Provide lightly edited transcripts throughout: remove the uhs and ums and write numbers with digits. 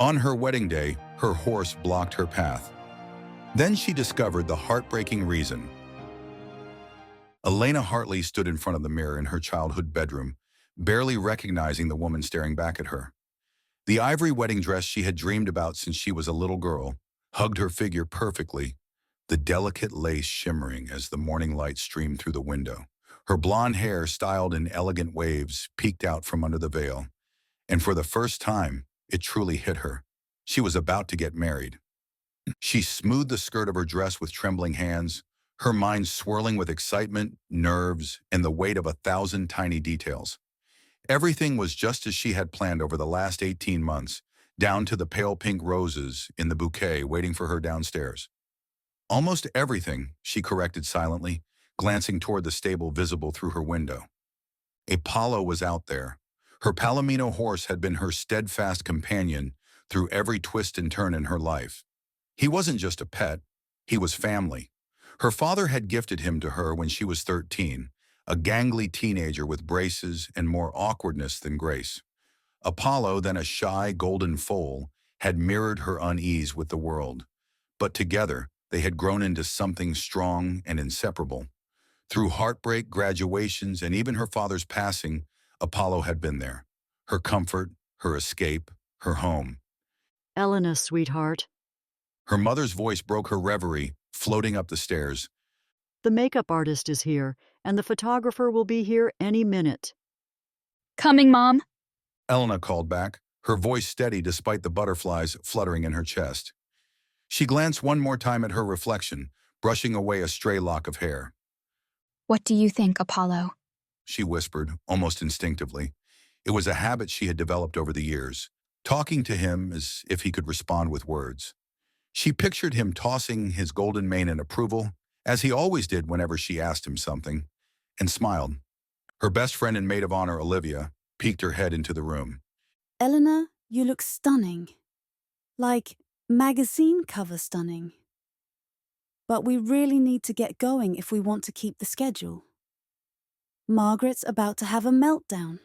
On her wedding day, her horse blocked her path. Then she discovered the heartbreaking reason. Elena Hartley stood in front of the mirror in her childhood bedroom, barely recognizing the woman staring back at her. The ivory wedding dress she had dreamed about since she was a little girl hugged her figure perfectly, the delicate lace shimmering as the morning light streamed through the window. Her blonde hair, styled in elegant waves, peeked out from under the veil, and for the first time, it truly hit her. She was about to get married. She smoothed the skirt of her dress with trembling hands, her mind swirling with excitement, nerves, and the weight of 1,000 tiny details. Everything was just as she had planned over the last 18 months, down to the pale pink roses in the bouquet waiting for her downstairs. Almost everything, she corrected silently, glancing toward the stable visible through her window. Apollo was out there. Her Palomino horse had been her steadfast companion through every twist and turn in her life. He wasn't just a pet, he was family. Her father had gifted him to her when she was 13, a gangly teenager with braces and more awkwardness than grace. Apollo, then a shy golden foal, had mirrored her unease with the world. But together, they had grown into something strong and inseparable. Through heartbreak, graduations, and even her father's passing, Apollo had been there. Her comfort, her escape, her home. Elena, sweetheart. Her mother's voice broke her reverie, floating up the stairs. The makeup artist is here, and the photographer will be here any minute. Coming, Mom. Elena called back, her voice steady despite the butterflies fluttering in her chest. She glanced one more time at her reflection, brushing away a stray lock of hair. What do you think, Apollo? She whispered, almost instinctively. It was a habit she had developed over the years, talking to him as if he could respond with words. She pictured him tossing his golden mane in approval, as he always did whenever she asked him something, and smiled. Her best friend and maid of honor, Olivia, peeked her head into the room. Eleanor, you look stunning. Like magazine cover stunning. But we really need to get going if we want to keep the schedule. Margaret's about to have a meltdown.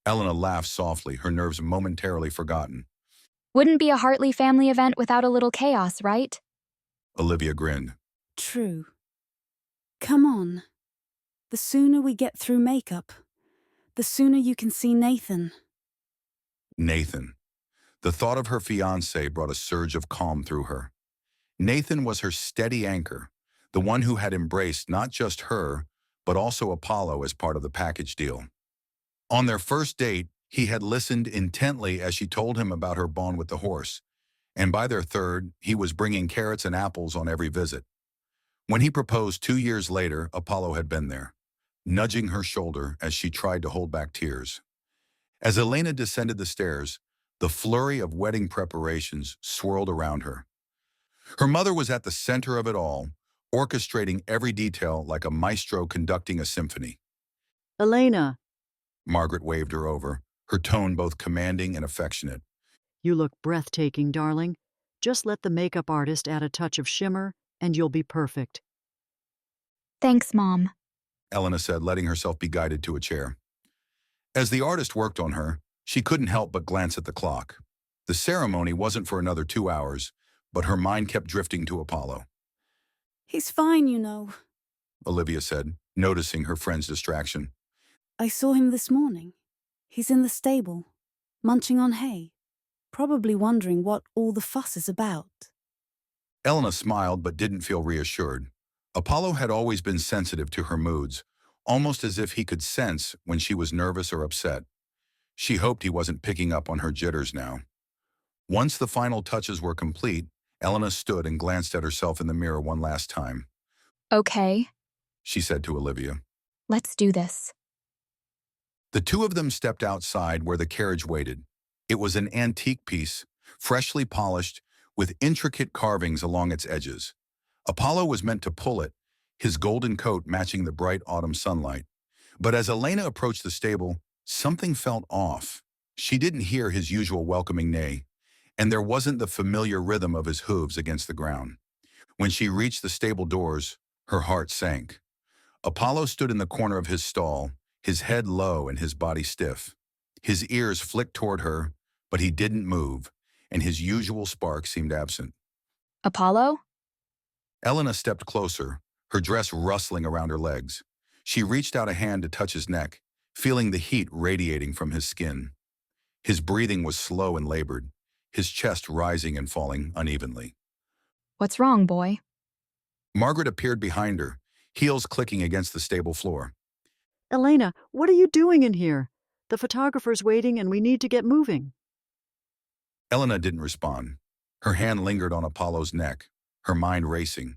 Elena laughed softly, her nerves momentarily forgotten. Wouldn't be a Hartley family event without a little chaos, right? Olivia grinned. True. Come on. The sooner we get through makeup, the sooner you can see Nathan. Nathan. The thought of her fiancé brought a surge of calm through her. Nathan was her steady anchor, the one who had embraced not just her, but also Apollo as part of the package deal. On their first date, he had listened intently as she told him about her bond with the horse, and by their third, he was bringing carrots and apples on every visit. When he proposed 2 years later, Apollo had been there, nudging her shoulder as she tried to hold back tears. As Elena descended the stairs, the flurry of wedding preparations swirled around her. Her mother was at the center of it all, orchestrating every detail like a maestro conducting a symphony. Elena, Margaret waved her over, her tone both commanding and affectionate. you look breathtaking, darling. Just let the makeup artist add a touch of shimmer, and you'll be perfect. Thanks, Mom. Elena said, letting herself be guided to a chair. As the artist worked on her, she couldn't help but glance at the clock. The ceremony wasn't for another 2 hours, but her mind kept drifting to Apollo. He's fine, you know. Olivia said, noticing her friend's distraction. I saw him this morning. He's in the stable, munching on hay, probably wondering what all the fuss is about. Elena smiled but didn't feel reassured. Apollo had always been sensitive to her moods, almost as if he could sense when she was nervous or upset. She hoped he wasn't picking up on her jitters now. Once the final touches were complete, Elena stood and glanced at herself in the mirror one last time. Okay, She said to Olivia. let's do this. The two of them stepped outside where the carriage waited. It was an antique piece, freshly polished, with intricate carvings along its edges. Apollo was meant to pull it, his golden coat matching the bright autumn sunlight. But as Elena approached the stable, something felt off. She didn't hear his usual welcoming neigh, and there wasn't the familiar rhythm of his hooves against the ground. When she reached the stable doors, her heart sank. Apollo stood in the corner of his stall, his head low and his body stiff. His ears flicked toward her, but he didn't move, and his usual spark seemed absent. Apollo? Elena stepped closer, her dress rustling around her legs. She reached out a hand to touch his neck, feeling the heat radiating from his skin. His breathing was slow and labored, his chest rising and falling unevenly. What's wrong, boy? Margaret appeared behind her, heels clicking against the stable floor. Elena, what are you doing in here? The photographer's waiting and we need to get moving. Elena didn't respond. Her hand lingered on Apollo's neck, her mind racing.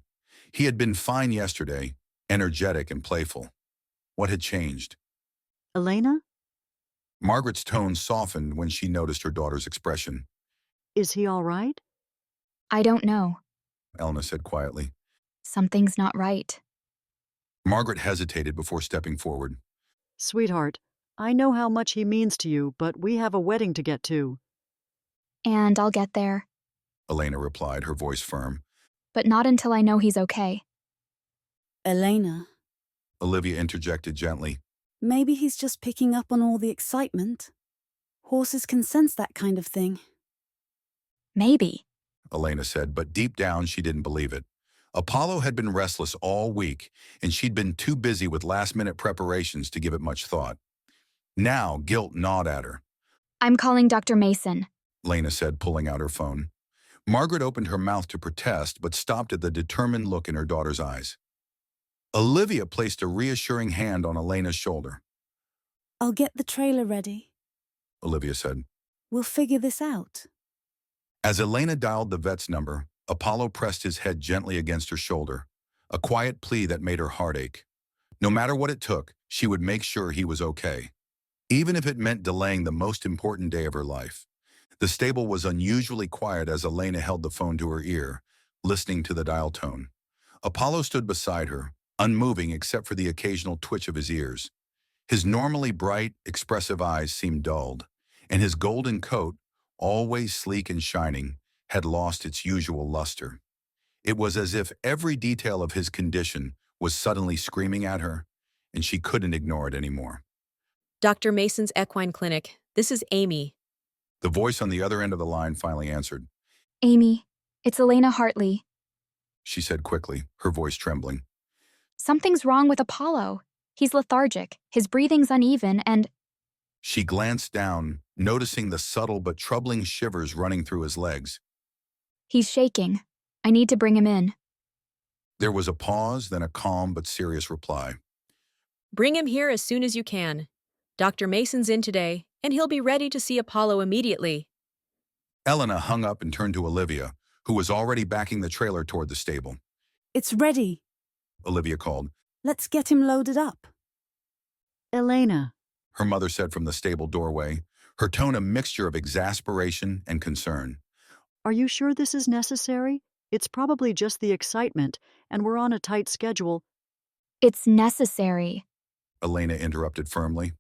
He had been fine yesterday, energetic and playful. What had changed? Elena, Margaret's tone softened when she noticed her daughter's expression. is he all right? I don't know. Elena said quietly. Something's not right. Margaret hesitated before stepping forward. Sweetheart, I know how much he means to you, but we have a wedding to get to. And I'll get there, Elena replied, her voice firm. but not until I know he's okay. Elena, Olivia interjected gently. maybe he's just picking up on all the excitement. Horses can sense that kind of thing. Maybe. Elena said, but deep down she didn't believe it. Apollo had been restless all week, and she'd been too busy with last-minute preparations to give it much thought. Now, guilt gnawed at her. I'm calling Dr. Mason. Elena said, pulling out her phone. Margaret opened her mouth to protest, but stopped at the determined look in her daughter's eyes. Olivia placed a reassuring hand on Elena's shoulder. I'll get the trailer ready. Olivia said. We'll figure this out. As Elena dialed the vet's number, Apollo pressed his head gently against her shoulder, a quiet plea that made her heart ache. No matter what it took, she would make sure he was okay, even if it meant delaying the most important day of her life. The stable was unusually quiet as Elena held the phone to her ear, listening to the dial tone. Apollo stood beside her, unmoving except for the occasional twitch of his ears. His normally bright, expressive eyes seemed dulled, and his golden coat, always sleek and shining, had lost its usual luster. It was as if every detail of his condition was suddenly screaming at her, and she couldn't ignore it anymore. Dr. Mason's Equine Clinic. This is Amy. The voice on the other end of the line finally answered. Amy, it's Elena Hartley. She said quickly, her voice trembling. Something's wrong with Apollo. He's lethargic, his breathing's uneven, and She glanced down, noticing the subtle but troubling shivers running through his legs. he's shaking. I need to bring him in. There was a pause, then a calm but serious reply. Bring him here as soon as you can. Dr. Mason's in today, and he'll be ready to see Apollo immediately. Elena hung up and turned to Olivia, who was already backing the trailer toward the stable. It's ready. Olivia called. Let's get him loaded up. Elena, Her mother said from the stable doorway, her tone a mixture of exasperation and concern. are you sure this is necessary? It's probably just the excitement, and we're on a tight schedule. It's necessary. Elena interrupted firmly.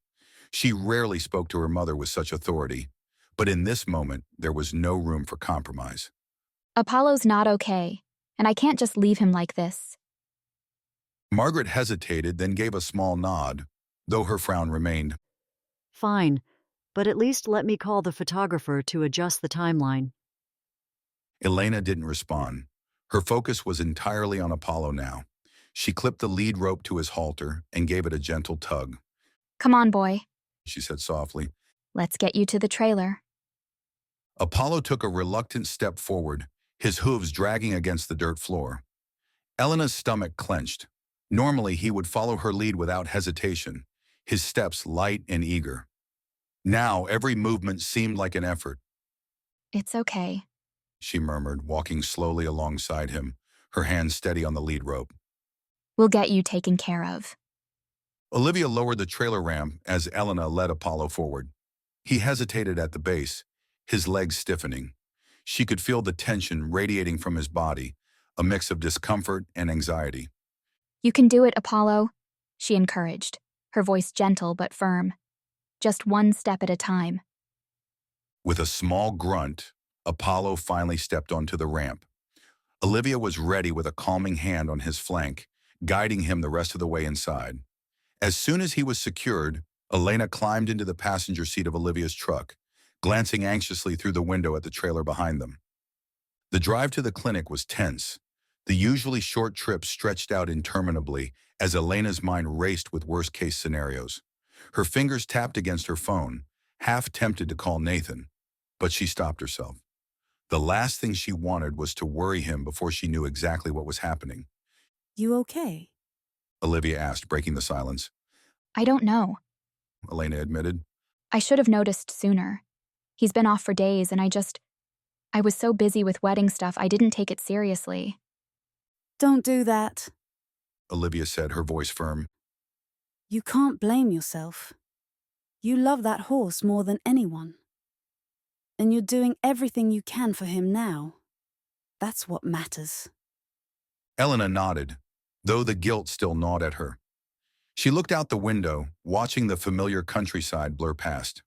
She rarely spoke to her mother with such authority, but in this moment there was no room for compromise. Apollo's not okay, and I can't just leave him like this. Margaret hesitated, then gave a small nod, though her frown remained. Fine, but at least let me call the photographer to adjust the timeline. Elena didn't respond. Her focus was entirely on Apollo now. She clipped the lead rope to his halter and gave it a gentle tug. Come on, boy. She said softly. Let's get you to the trailer. Apollo took a reluctant step forward, his hooves dragging against the dirt floor. Elena's stomach clenched. Normally, he would follow her lead without hesitation, his steps light and eager. Now, every movement seemed like an effort. It's okay. She murmured, walking slowly alongside him, her hands steady on the lead rope. We'll get you taken care of. Olivia lowered the trailer ramp as Elena led Apollo forward. He hesitated at the base, his legs stiffening. She could feel the tension radiating from his body, a mix of discomfort and anxiety. You can do it, Apollo, she encouraged, her voice gentle but firm. Just one step at a time. With a small grunt, Apollo finally stepped onto the ramp. Olivia was ready with a calming hand on his flank, guiding him the rest of the way inside. As soon as he was secured, Elena climbed into the passenger seat of Olivia's truck, glancing anxiously through the window at the trailer behind them. The drive to the clinic was tense. The usually short trip stretched out interminably as Elena's mind raced with worst-case scenarios. Her fingers tapped against her phone, half tempted to call Nathan, but she stopped herself. The last thing she wanted was to worry him before she knew exactly what was happening. You okay? Olivia asked, breaking the silence. I don't know. Elena admitted. I should have noticed sooner. He's been off for days, and I was so busy with wedding stuff I didn't take it seriously. Don't do that. Olivia said, her voice firm. You can't blame yourself. You love that horse more than anyone. And you're doing everything you can for him now. That's what matters. Elena nodded, though the guilt still gnawed at her. She looked out the window, watching the familiar countryside blur past.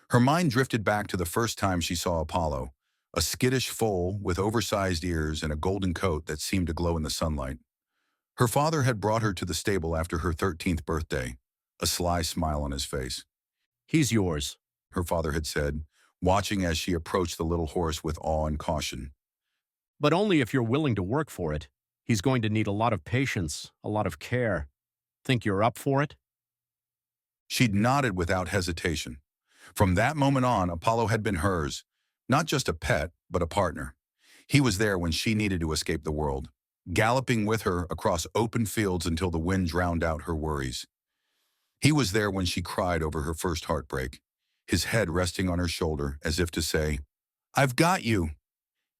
Her mind drifted back to the first time she saw Apollo, a skittish foal with oversized ears and a golden coat that seemed to glow in the sunlight. Her father had brought her to the stable after her 13th birthday, a sly smile on his face. He's yours. Her father had said, watching as she approached the little horse with awe and caution. But only if you're willing to work for it. He's going to need a lot of patience, a lot of care. Think you're up for it? She'd nodded without hesitation. From that moment on, Apollo had been hers, not just a pet, but a partner. He was there when she needed to escape the world, galloping with her across open fields until the wind drowned out her worries. He was there when she cried over her first heartbreak, his head resting on her shoulder as if to say, "I've got you."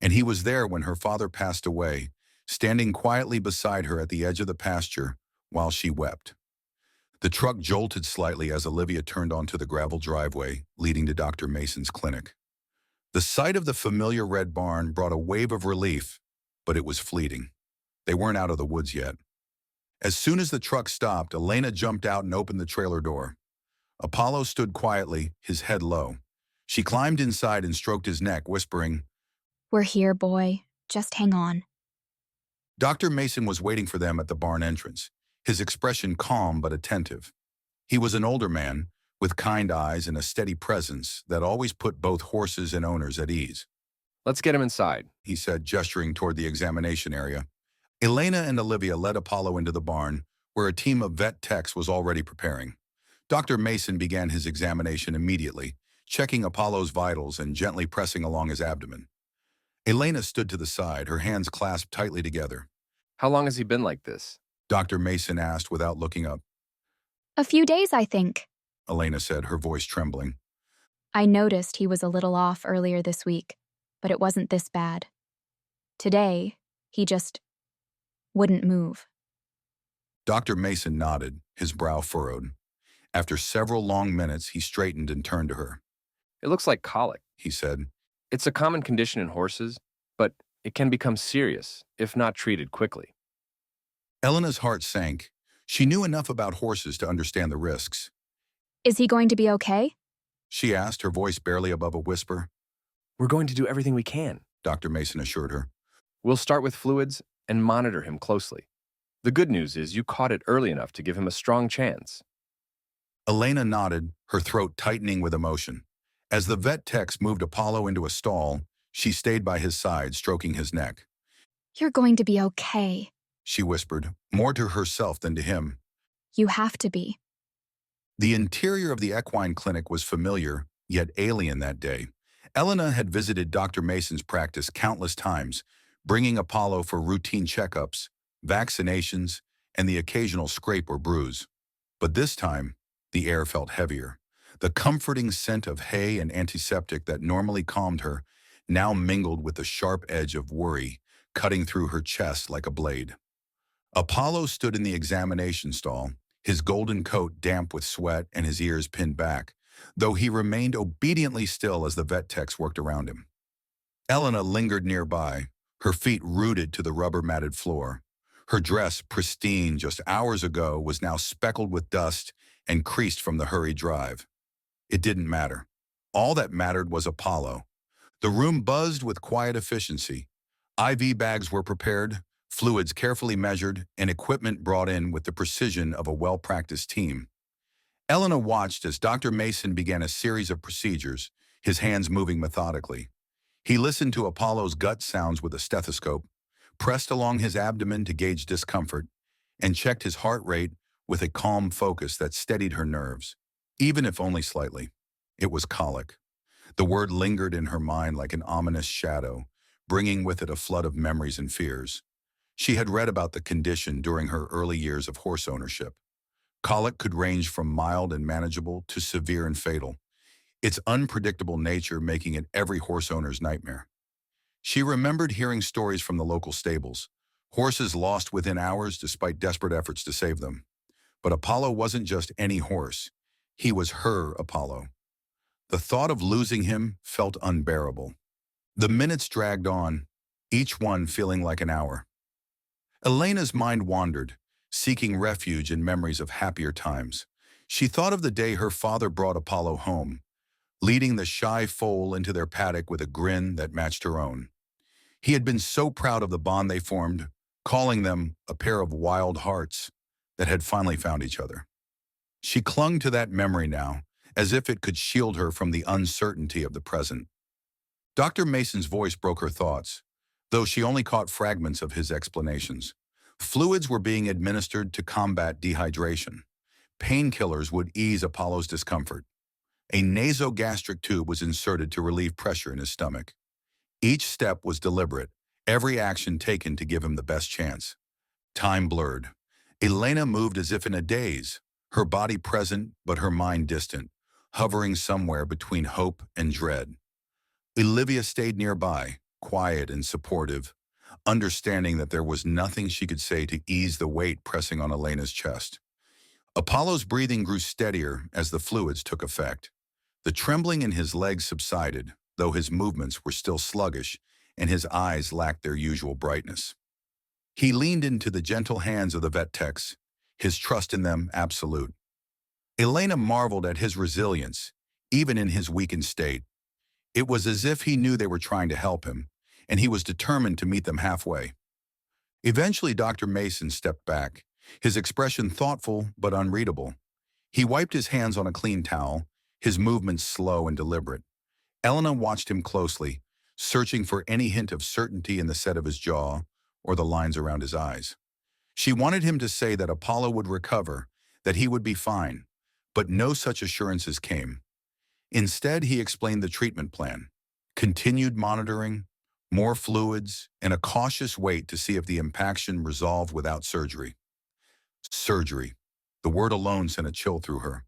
And he was there when her father passed away, standing quietly beside her at the edge of the pasture while she wept. The truck jolted slightly as Olivia turned onto the gravel driveway leading to Dr. Mason's clinic. The sight of the familiar red barn brought a wave of relief, but it was fleeting. They weren't out of the woods yet. As soon as the truck stopped, Elena jumped out and opened the trailer door. Apollo stood quietly, his head low. She climbed inside and stroked his neck, whispering, We're here, boy. Just hang on. Dr. Mason was waiting for them at the barn entrance, his expression calm but attentive. He was an older man, with kind eyes and a steady presence that always put both horses and owners at ease. Let's get him inside. He said, gesturing toward the examination area. Elena and Olivia led Apollo into the barn, where a team of vet techs was already preparing. Dr. Mason began his examination immediately, checking Apollo's vitals and gently pressing along his abdomen. Elena stood to the side, her hands clasped tightly together. How long has he been like this? Dr. Mason asked without looking up. A few days, I think. Elena said, her voice trembling. I noticed he was a little off earlier this week, but it wasn't this bad. Today, he just wouldn't move. Dr. Mason nodded, his brow furrowed. After several long minutes, he straightened and turned to her. It looks like colic. He said, It's a common condition in horses, but it can become serious if not treated quickly. Elena's heart sank. She knew enough about horses to understand the risks. Is he going to be okay? She asked, her voice barely above a whisper. We're going to do everything we can. Dr. Mason assured her. We'll start with fluids and monitor him closely. The good news is you caught it early enough to give him a strong chance. Elena nodded, her throat tightening with emotion. As the vet techs moved Apollo into a stall, she stayed by his side, stroking his neck. You're going to be okay. She whispered, more to herself than to him. You have to be. The interior of the equine clinic was familiar, yet alien that day. Elena had visited Dr. Mason's practice countless times, bringing Apollo for routine checkups, vaccinations, and the occasional scrape or bruise. But this time, the air felt heavier. The comforting scent of hay and antiseptic that normally calmed her now mingled with the sharp edge of worry, cutting through her chest like a blade. Apollo stood in the examination stall, his golden coat damp with sweat and his ears pinned back, though he remained obediently still as the vet techs worked around him. Elena lingered nearby, her feet rooted to the rubber-matted floor. Her dress, pristine just hours ago, was now speckled with dust and creased from the hurried drive. It didn't matter. All that mattered was Apollo. The room buzzed with quiet efficiency. IV bags were prepared, fluids carefully measured, and equipment brought in with the precision of a well-practiced team. Elena watched as Dr. Mason began a series of procedures, his hands moving methodically. He listened to Apollo's gut sounds with a stethoscope, pressed along his abdomen to gauge discomfort, and checked his heart rate with a calm focus that steadied her nerves, even if only slightly. It was colic. The word lingered in her mind like an ominous shadow, bringing with it a flood of memories and fears. She had read about the condition during her early years of horse ownership. Colic could range from mild and manageable to severe and fatal, its unpredictable nature making it every horse owner's nightmare. She remembered hearing stories from the local stables, horses lost within hours despite desperate efforts to save them. But Apollo wasn't just any horse. He was her Apollo. The thought of losing him felt unbearable. The minutes dragged on, each one feeling like an hour. Elena's mind wandered, seeking refuge in memories of happier times. She thought of the day her father brought Apollo home, leading the shy foal into their paddock with a grin that matched her own. He had been so proud of the bond they formed, calling them a pair of wild hearts that had finally found each other. She clung to that memory now, as if it could shield her from the uncertainty of the present. Dr. Mason's voice broke her thoughts, though she only caught fragments of his explanations. Fluids were being administered to combat dehydration. Painkillers would ease Apollo's discomfort. A nasogastric tube was inserted to relieve pressure in his stomach. Each step was deliberate, every action taken to give him the best chance. Time blurred. Elena moved as if in a daze, her body present but her mind distant, hovering somewhere between hope and dread. Olivia stayed nearby, quiet and supportive, understanding that there was nothing she could say to ease the weight pressing on Elena's chest. Apollo's breathing grew steadier as the fluids took effect. The trembling in his legs subsided, though his movements were still sluggish and his eyes lacked their usual brightness. He leaned into the gentle hands of the vet techs, his trust in them absolute. Elena marveled at his resilience, even in his weakened state. It was as if he knew they were trying to help him, and he was determined to meet them halfway. Eventually, Dr. Mason stepped back, his expression thoughtful but unreadable. He wiped his hands on a clean towel, his movements slow and deliberate. Elena watched him closely, searching for any hint of certainty in the set of his jaw or the lines around his eyes. She wanted him to say that Apollo would recover, that he would be fine, but no such assurances came. Instead, he explained the treatment plan: continued monitoring, more fluids, and a cautious wait to see if the impaction resolved without surgery. Surgery. The word alone sent a chill through her.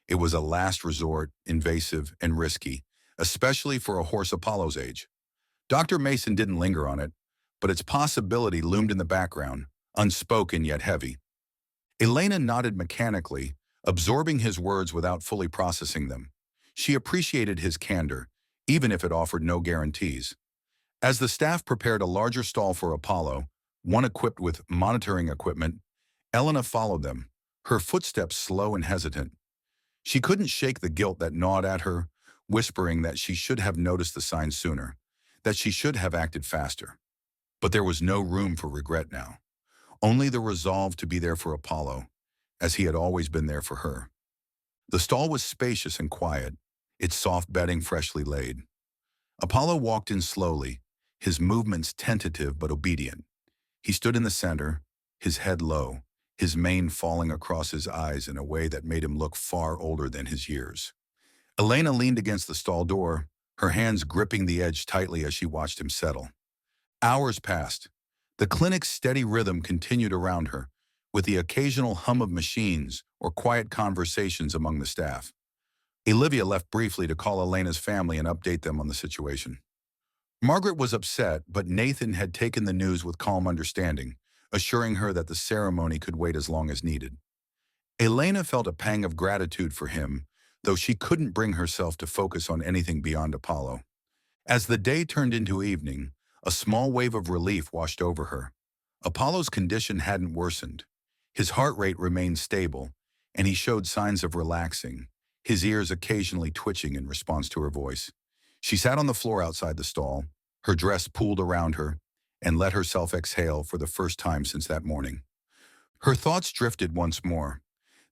It was a last resort, invasive and risky, especially for a horse Apollo's age. Dr. Mason didn't linger on it, but its possibility loomed in the background, unspoken yet heavy. Elena nodded mechanically, absorbing his words without fully processing them. She appreciated his candor, even if it offered no guarantees. As the staff prepared a larger stall for Apollo, one equipped with monitoring equipment, Elena followed them, her footsteps slow and hesitant. She couldn't shake the guilt that gnawed at her, whispering that she should have noticed the signs sooner, that she should have acted faster. But there was no room for regret now, only the resolve to be there for Apollo, as he had always been there for her. The stall was spacious and quiet, its soft bedding freshly laid. Apollo walked in slowly, his movements tentative but obedient. He stood in the center, his head low, his mane falling across his eyes in a way that made him look far older than his years. Elena leaned against the stall door, her hands gripping the edge tightly as she watched him settle. Hours passed. The clinic's steady rhythm continued around her, with the occasional hum of machines or quiet conversations among the staff. Olivia left briefly to call Elena's family and update them on the situation. Margaret was upset, but Nathan had taken the news with calm understanding, assuring her that the ceremony could wait as long as needed. Elena felt a pang of gratitude for him, though she couldn't bring herself to focus on anything beyond Apollo. As the day turned into evening, a small wave of relief washed over her. Apollo's condition hadn't worsened. His heart rate remained stable, and he showed signs of relaxing, his ears occasionally twitching in response to her voice. She sat on the floor outside the stall, her dress pulled around her, and let herself exhale for the first time since that morning. Her thoughts drifted once more,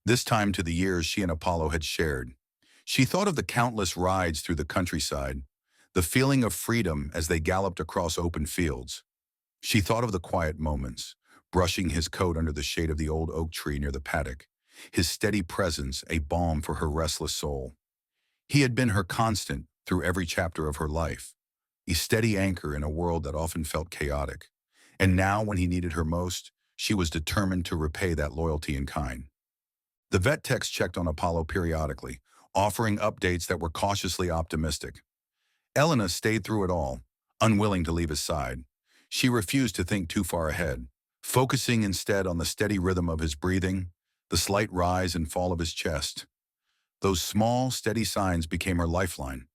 this time to the years she and Apollo had shared. She thought of the countless rides through the countryside, the feeling of freedom as they galloped across open fields. She thought of the quiet moments, brushing his coat under the shade of the old oak tree near the paddock, his steady presence a balm for her restless soul. He had been her constant through every chapter of her life, a steady anchor in a world that often felt chaotic. And now, when he needed her most, she was determined to repay that loyalty in kind. The vet techs checked on Apollo periodically, offering updates that were cautiously optimistic. Elena stayed through it all, unwilling to leave his side. She refused to think too far ahead, focusing instead on the steady rhythm of his breathing, the slight rise and fall of his chest. Those small, steady signs became her lifeline,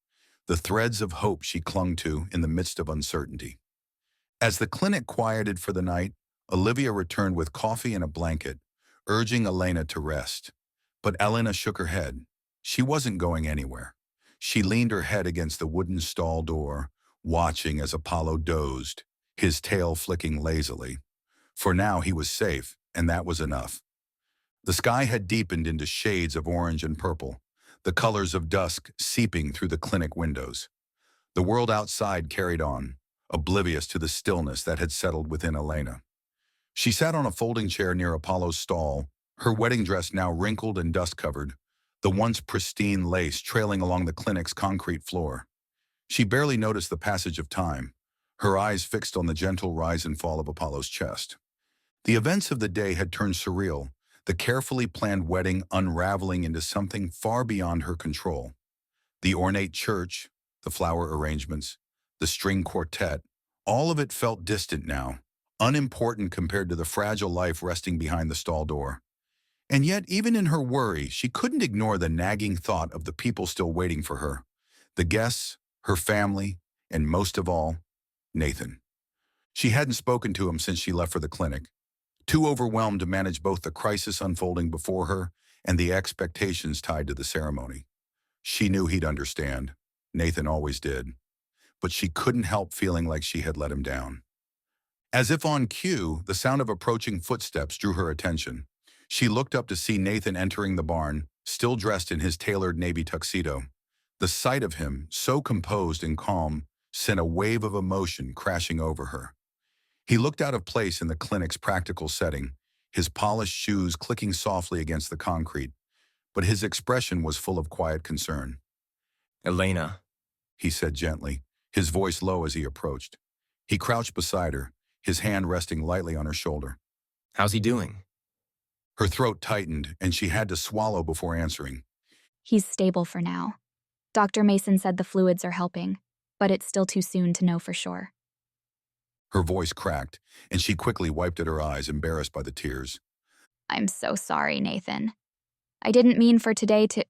the threads of hope she clung to in the midst of uncertainty. As the clinic quieted for the night, Olivia returned with coffee and a blanket, urging Elena to rest. But Elena shook her head. She wasn't going anywhere. She leaned her head against the wooden stall door, watching as Apollo dozed, his tail flicking lazily. For now he was safe, and that was enough. The sky had deepened into shades of orange and purple, the colors of dusk seeping through the clinic windows. The world outside carried on, oblivious to the stillness that had settled within Elena. She sat on a folding chair near Apollo's stall, her wedding dress now wrinkled and dust-covered, the once pristine lace trailing along the clinic's concrete floor. She barely noticed the passage of time, her eyes fixed on the gentle rise and fall of Apollo's chest. The events of the day had turned surreal, the carefully planned wedding unraveling into something far beyond her control. The ornate church, the flower arrangements, the string quartet, all of it felt distant now, unimportant compared to the fragile life resting behind the stall door. And yet, even in her worry, she couldn't ignore the nagging thought of the people still waiting for her. The guests, her family, and most of all, Nathan. She hadn't spoken to him since she left for the clinic, too overwhelmed to manage both the crisis unfolding before her and the expectations tied to the ceremony. She knew he'd understand. Nathan always did. But she couldn't help feeling like she had let him down. As if on cue, the sound of approaching footsteps drew her attention. She looked up to see Nathan entering the barn, still dressed in his tailored navy tuxedo. The sight of him, so composed and calm, sent a wave of emotion crashing over her. He looked out of place in the clinic's practical setting, his polished shoes clicking softly against the concrete, but his expression was full of quiet concern. "Elena," He said gently, his voice low as he approached. He crouched beside her, his hand resting lightly on her shoulder. "how's he doing?" Her throat tightened, and she had to swallow before answering. He's stable for now. Dr. Mason said the fluids are helping, but it's still too soon to know for sure. Her voice cracked, and she quickly wiped at her eyes, embarrassed by the tears. I'm so sorry, Nathan. I didn't mean for today to...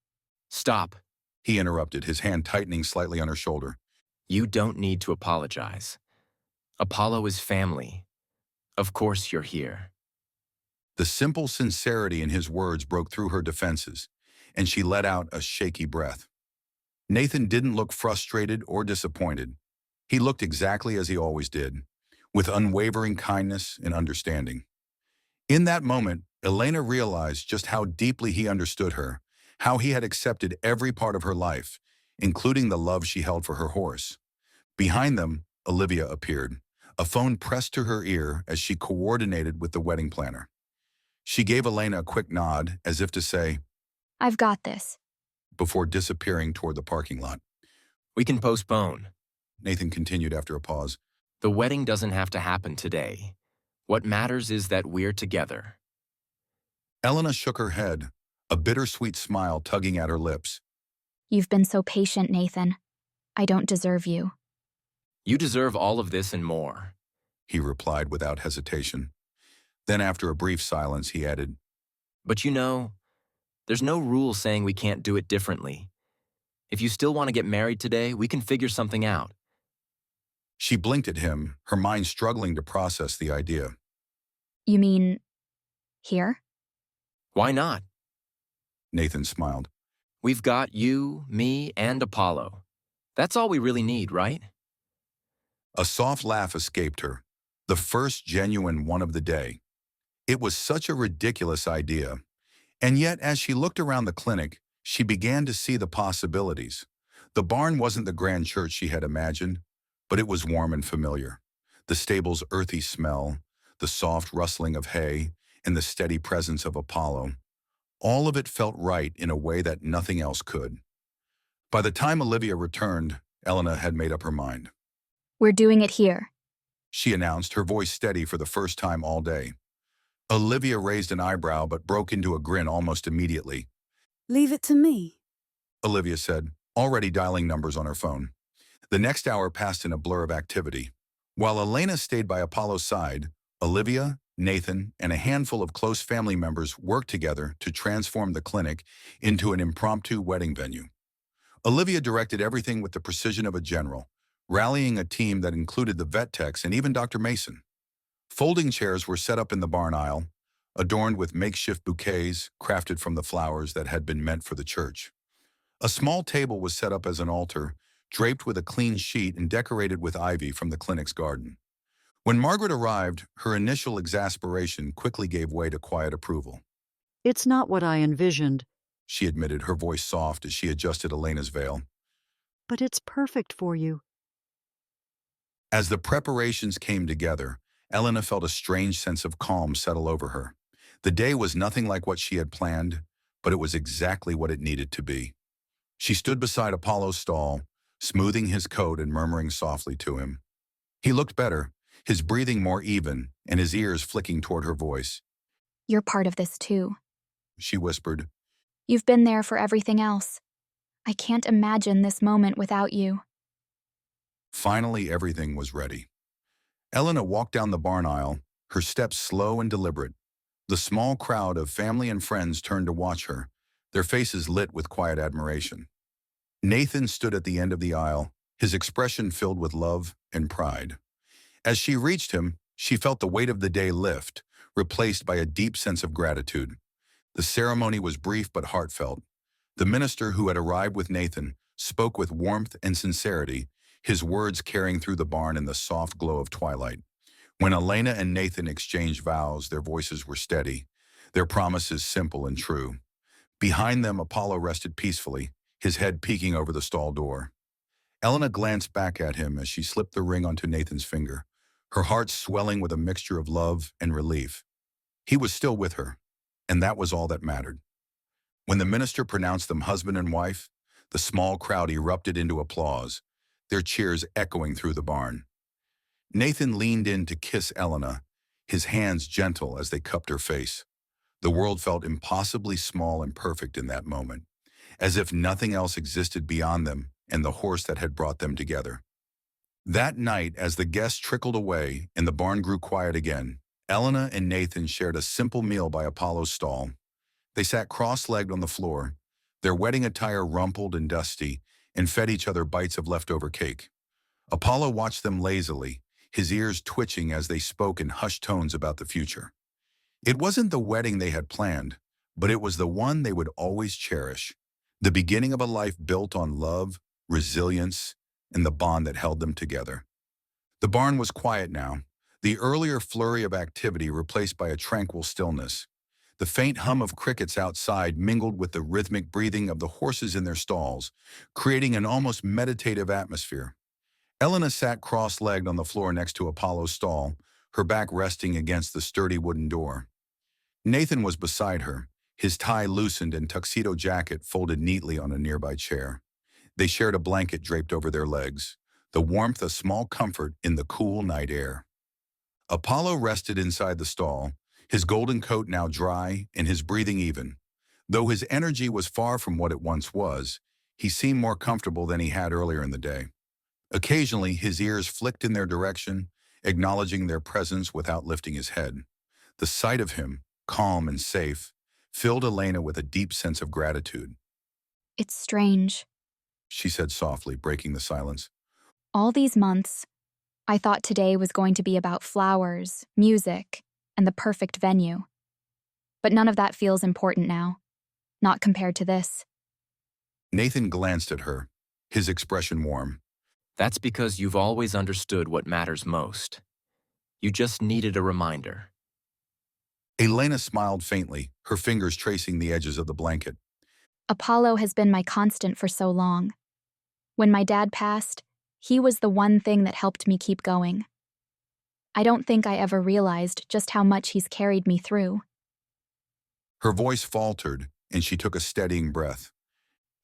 "Stop. He interrupted, his hand tightening slightly on her shoulder. You don't need to apologize. Apollo is family. Of course you're here." The simple sincerity in his words broke through her defenses, and she let out a shaky breath. Nathan didn't look frustrated or disappointed. He looked exactly as he always did, with unwavering kindness and understanding. In that moment, Elena realized just how deeply he understood her, how he had accepted every part of her life, including the love she held for her horse. Behind them, Olivia appeared, a phone pressed to her ear as she coordinated with the wedding planner. She gave Elena a quick nod, as if to say, I've got this. before disappearing toward the parking lot. "We can postpone. Nathan continued after a pause. The wedding doesn't have to happen today. What matters is that we're together." Elena shook her head, a bittersweet smile tugging at her lips. You've been so patient, Nathan. I don't deserve you. "You deserve all of this and more." He replied without hesitation. Then after a brief silence, he added, "But you know, there's no rule saying we can't do it differently. If you still want to get married today, we can figure something out." She blinked at him, her mind struggling to process the idea. You mean... here? "Why not? Nathan smiled. We've got you, me, and Apollo. That's all we really need, right?" A soft laugh escaped her, the first genuine one of the day. It was such a ridiculous idea, and yet as she looked around the clinic, She began to see the possibilities. The barn wasn't the grand church she had imagined, but it was warm and familiar. The stable's earthy smell, the soft rustling of hay, and the steady presence of Apollo. All of it felt right in a way that nothing else could. By the time Olivia returned, Elena had made up her mind. We're doing it here. She announced, her voice steady for the first time all day. Olivia raised an eyebrow but broke into a grin almost immediately. Leave it to me. Olivia said, already dialing numbers on her phone. The next hour passed in a blur of activity. While Elena stayed by Apollo's side, Olivia, Nathan, and a handful of close family members worked together to transform the clinic into an impromptu wedding venue. Olivia directed everything with the precision of a general, rallying a team that included the vet techs and even Dr. Mason. Folding chairs were set up in the barn aisle, adorned with makeshift bouquets crafted from the flowers that had been meant for the church. A small table was set up as an altar, draped with a clean sheet and decorated with ivy from the clinic's garden. When Margaret arrived, her initial exasperation quickly gave way to quiet approval. It's not what I envisioned, She admitted, her voice soft as she adjusted Elena's veil. but it's perfect for you. As the preparations came together, Elena felt a strange sense of calm settle over her. The day was nothing like what she had planned, but it was exactly what it needed to be. She stood beside Apollo's stall, smoothing his coat and murmuring softly to him. He looked better, his breathing more even, and his ears flicking toward her voice. You're part of this too. She whispered. You've been there for everything else. I can't imagine this moment without you. Finally, everything was ready. Elena walked down the barn aisle, her steps slow and deliberate. The small crowd of family and friends turned to watch her, their faces lit with quiet admiration. Nathan stood at the end of the aisle, his expression filled with love and pride. As she reached him, she felt the weight of the day lift, replaced by a deep sense of gratitude. The ceremony was brief but heartfelt. The minister who had arrived with Nathan spoke with warmth and sincerity, his words carrying through the barn in the soft glow of twilight. When Elena and Nathan exchanged vows, their voices were steady, their promises simple and true. Behind them, Apollo rested peacefully, his head peeking over the stall door. Elena glanced back at him as she slipped the ring onto Nathan's finger, her heart swelling with a mixture of love and relief. He was still with her, and that was all that mattered. When the minister pronounced them husband and wife, the small crowd erupted into applause, their cheers echoing through the barn. Nathan leaned in to kiss Elena, his hands gentle as they cupped her face. The world felt impossibly small and perfect in that moment, as if nothing else existed beyond them and the horse that had brought them together. That night, as the guests trickled away and the barn grew quiet again, Elena and Nathan shared a simple meal by Apollo's stall. They sat cross-legged on the floor, their wedding attire rumpled and dusty, and fed each other bites of leftover cake. Apollo watched them lazily, his ears twitching as they spoke in hushed tones about the future. It wasn't the wedding they had planned, but it was the one they would always cherish, the beginning of a life built on love, resilience, and the bond that held them together. The barn was quiet now, the earlier flurry of activity replaced by a tranquil stillness. The faint hum of crickets outside mingled with the rhythmic breathing of the horses in their stalls, creating an almost meditative atmosphere. Elena sat cross-legged on the floor next to Apollo's stall, her back resting against the sturdy wooden door. Nathan was beside her, his tie loosened and tuxedo jacket folded neatly on a nearby chair. They shared a blanket draped over their legs, the warmth a small comfort in the cool night air. Apollo rested inside the stall, his golden coat now dry and his breathing even. Though his energy was far from what it once was, he seemed more comfortable than he had earlier in the day. Occasionally, his ears flicked in their direction, acknowledging their presence without lifting his head. The sight of him, calm and safe, filled Elena with a deep sense of gratitude. It's strange. She said softly, breaking the silence. All these months, I thought today was going to be about flowers, music, and the perfect venue. But none of that feels important now, not compared to this. Nathan glanced at her, his expression warm. That's because you've always understood what matters most. You just needed a reminder. Elena smiled faintly, her fingers tracing the edges of the blanket. Apollo has been my constant for so long. When my dad passed, he was the one thing that helped me keep going. I don't think I ever realized just how much he's carried me through. Her voice faltered, and she took a steadying breath.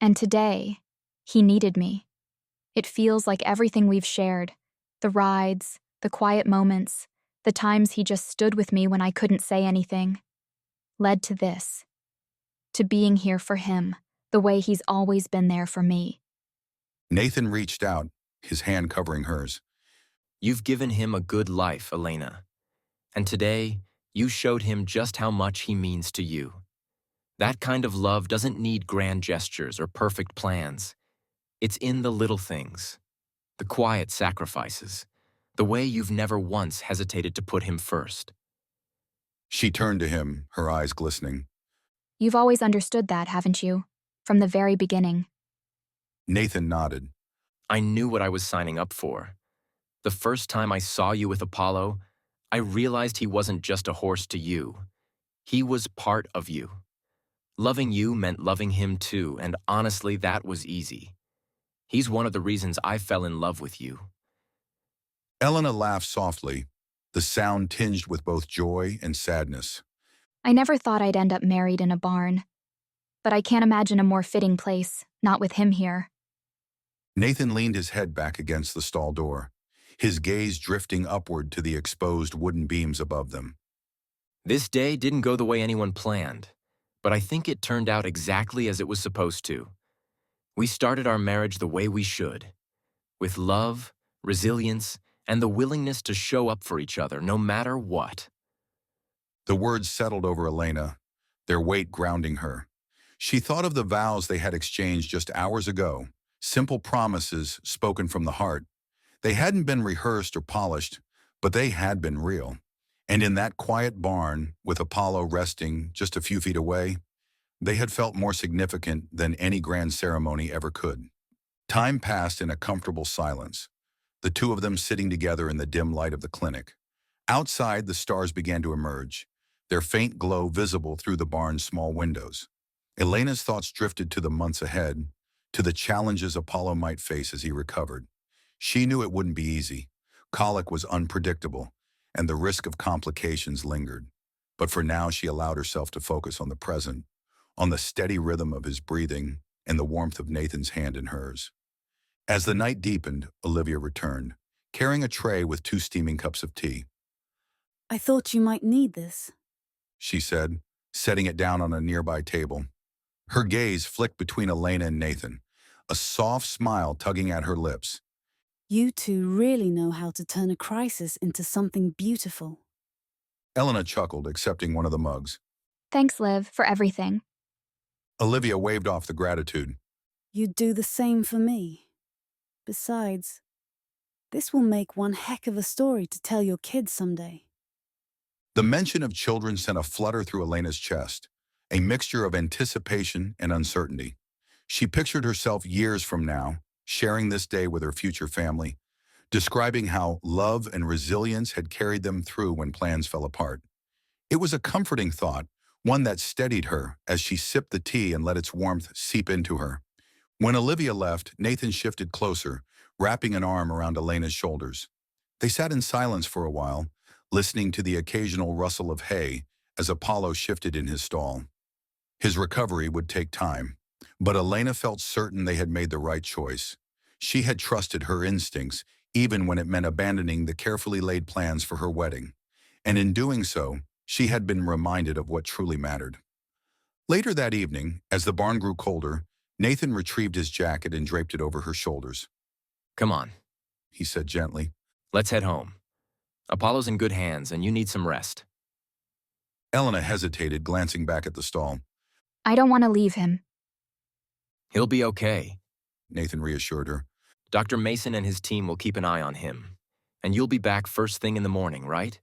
And today, he needed me. It feels like everything we've shared, the rides, the quiet moments, the times he just stood with me when I couldn't say anything, led to this. To being here for him, the way he's always been there for me. Nathan reached out, his hand covering hers. You've given him a good life, Elena. And today, you showed him just how much he means to you. That kind of love doesn't need grand gestures or perfect plans. It's in the little things, the quiet sacrifices, the way you've never once hesitated to put him first. She turned to him, her eyes glistening. You've always understood that, haven't you? From the very beginning. Nathan nodded. I knew what I was signing up for. The first time I saw you with Apollo, I realized he wasn't just a horse to you. He was part of you. Loving you meant loving him too, and honestly, that was easy. He's one of the reasons I fell in love with you. Elena laughed softly, the sound tinged with both joy and sadness. I never thought I'd end up married in a barn. But I can't imagine a more fitting place, not with him here. Nathan leaned his head back against the stall door, his gaze drifting upward to the exposed wooden beams above them. This day didn't go the way anyone planned, but I think it turned out exactly as it was supposed to. We started our marriage the way we should, with love, resilience, and the willingness to show up for each other no matter what. The words settled over Elena, their weight grounding her. She thought of the vows they had exchanged just hours ago, simple promises spoken from the heart. They hadn't been rehearsed or polished, but they had been real. And in that quiet barn, with Apollo resting just a few feet away, they had felt more significant than any grand ceremony ever could. Time passed in a comfortable silence, the two of them sitting together in the dim light of the clinic. Outside, the stars began to emerge, their faint glow visible through the barn's small windows. Elena's thoughts drifted to the months ahead, to the challenges Apollo might face as he recovered. She knew it wouldn't be easy. Colic was unpredictable, and the risk of complications lingered. But for now, she allowed herself to focus on the present, on the steady rhythm of his breathing and the warmth of Nathan's hand in hers. As the night deepened, Olivia returned, carrying a tray with 2 steaming cups of tea. I thought you might need this. She said, setting it down on a nearby table. Her gaze flicked between Elena and Nathan, a soft smile tugging at her lips. You two really know how to turn a crisis into something beautiful. Elena chuckled, accepting one of the mugs. Thanks, Liv, for everything. Olivia waved off the gratitude. You'd do the same for me. Besides, this will make one heck of a story to tell your kids someday. The mention of children sent a flutter through Elena's chest, a mixture of anticipation and uncertainty. She pictured herself years from now, sharing this day with her future family, describing how love and resilience had carried them through when plans fell apart. It was a comforting thought, one that steadied her as she sipped the tea and let its warmth seep into her. When Olivia left, Nathan shifted closer, wrapping an arm around Elena's shoulders. They sat in silence for a while, listening to the occasional rustle of hay as Apollo shifted in his stall. His recovery would take time, but Elena felt certain they had made the right choice. She had trusted her instincts, even when it meant abandoning the carefully laid plans for her wedding. And in doing so, she had been reminded of what truly mattered. Later that evening, as the barn grew colder, Nathan retrieved his jacket and draped it over her shoulders. Come on, He said gently. let's head home. Apollo's in good hands, and you need some rest. Elena hesitated, glancing back at the stall. I don't want to leave him. He'll be okay. Nathan reassured her. Dr. Mason and his team will keep an eye on him. And you'll be back first thing in the morning, right?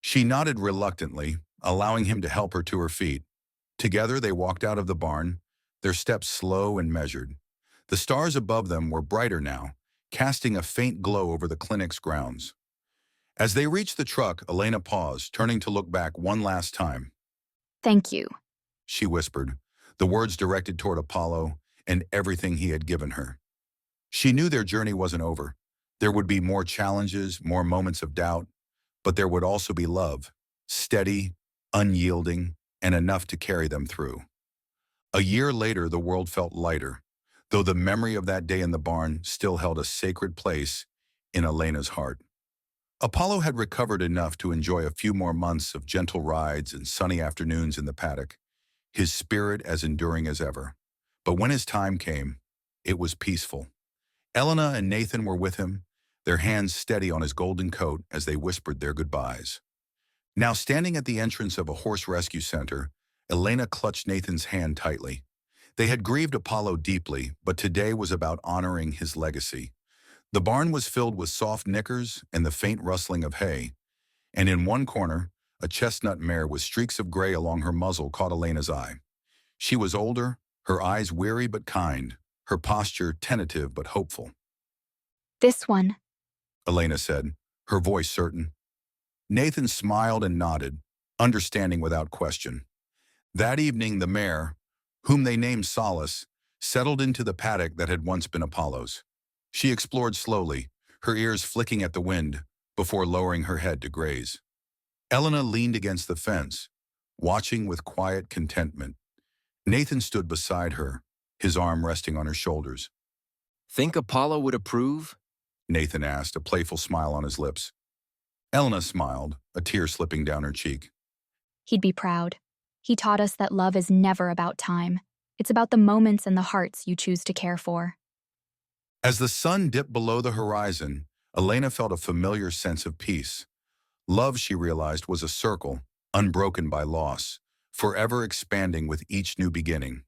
She nodded reluctantly, allowing him to help her to her feet. Together, they walked out of the barn, their steps slow and measured. The stars above them were brighter now, casting a faint glow over the clinic's grounds. As they reached the truck, Elena paused, turning to look back one last time. Thank you. She whispered, the words directed toward Apollo and everything he had given her. She knew their journey wasn't over. There would be more challenges, more moments of doubt, but there would also be love, steady, unyielding, and enough to carry them through. A year later, the world felt lighter, though the memory of that day in the barn still held a sacred place in Elena's heart. Apollo had recovered enough to enjoy a few more months of gentle rides and sunny afternoons in the paddock, his spirit as enduring as ever. But when his time came, it was peaceful. Elena and Nathan were with him, their hands steady on his golden coat as they whispered their goodbyes. Now standing at the entrance of a horse rescue center, Elena clutched Nathan's hand tightly. They had grieved Apollo deeply, but today was about honoring his legacy. The barn was filled with soft knickers and the faint rustling of hay, and in one corner, a chestnut mare with streaks of gray along her muzzle caught Elena's eye. She was older, her eyes weary but kind, her posture tentative but hopeful. This one. Elena said, her voice certain. Nathan smiled and nodded, understanding without question. That evening, the mare, whom they named Solace, settled into the paddock that had once been Apollo's. She explored slowly, her ears flicking at the wind, before lowering her head to graze. Elena leaned against the fence, watching with quiet contentment. Nathan stood beside her, his arm resting on her shoulders. Think Apollo would approve? Nathan asked, a playful smile on his lips. Elena smiled, a tear slipping down her cheek. He'd be proud. He taught us that love is never about time. It's about the moments and the hearts you choose to care for. As the sun dipped below the horizon, Elena felt a familiar sense of peace. Love, she realized, was a circle, unbroken by loss, forever expanding with each new beginning.